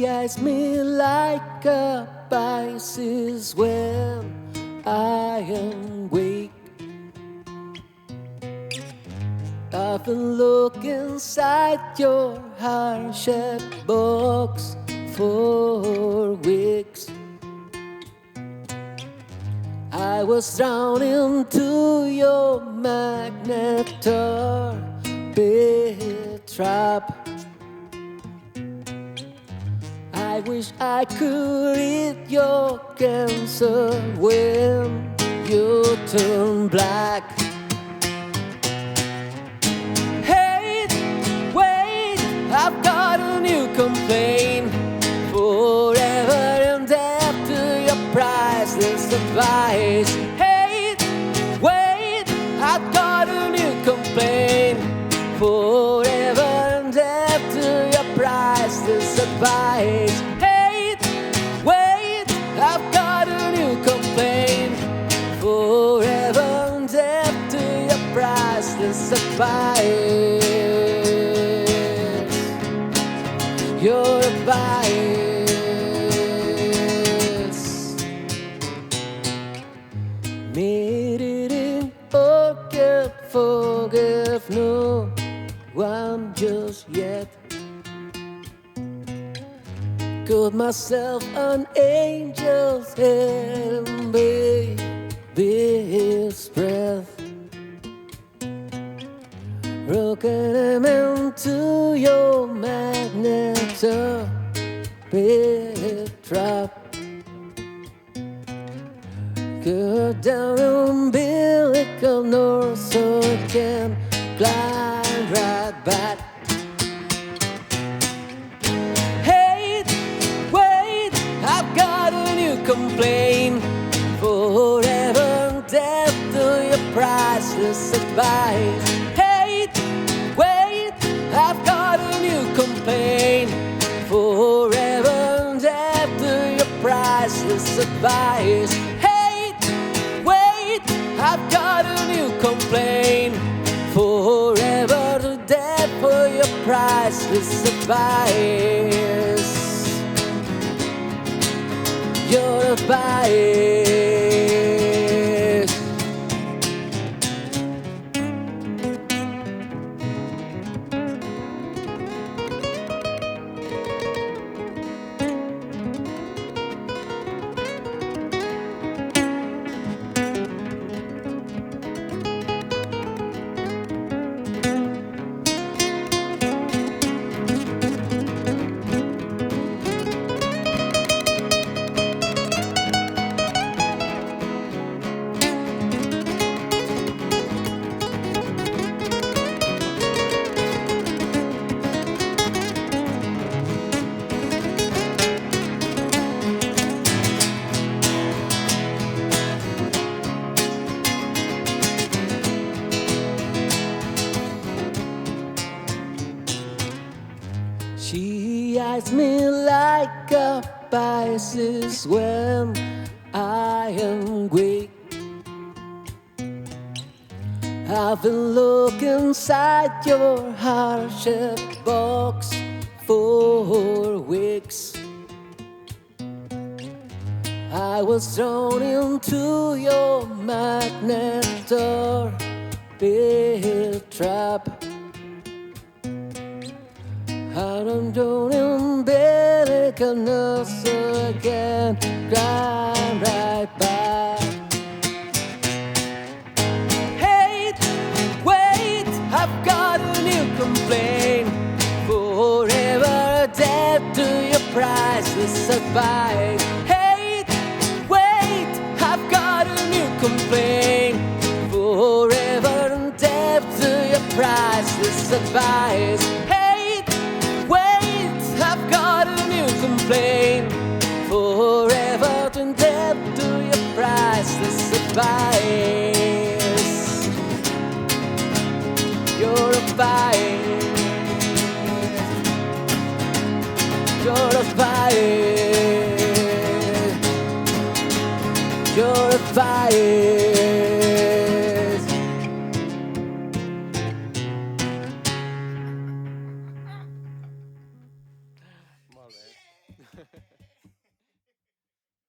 eyes me like a Pisces when I am weak. I've been looking inside your heart-shaped box for weeks. I was drawn into your magnet orbit trap. I wish I could read your cancer when you turn black. Hey, wait, I've got a new complaint. Forever and after your priceless advice. Hey, wait, I've got a new complaint. Forever and after your priceless advice. Hey, wait, I've got a new complaint. Forever and after your priceless advice. Your advice. Made it in, forgive no one just yet. Got myself an angel's head and baby's breath. Broken him into your magnet orbit trap. Go down umbilical north so it can glide right back. Hey, wait, I've got a new complaint. Forever and after your priceless advice. Hey, wait, I've got a new complaint. Forever and after your priceless advice. I've got a new complaint. Forever to death for your priceless advice. Your advice. She eyes me like a Pisces when I am weak. I've been looking inside your heart-shaped box for weeks. I was thrown into your magnet orbit trap. I'm doing umbilical nurse so I can grind right back. Hey, wait, I've got a new complaint. Forever dead to your priceless advice. Hey, wait, I've got a new complaint. Forever dead to your priceless advice. I've got a new complaint. Forever to death to your priceless advice. Your advice. Your advice. Your advice. Gràcies.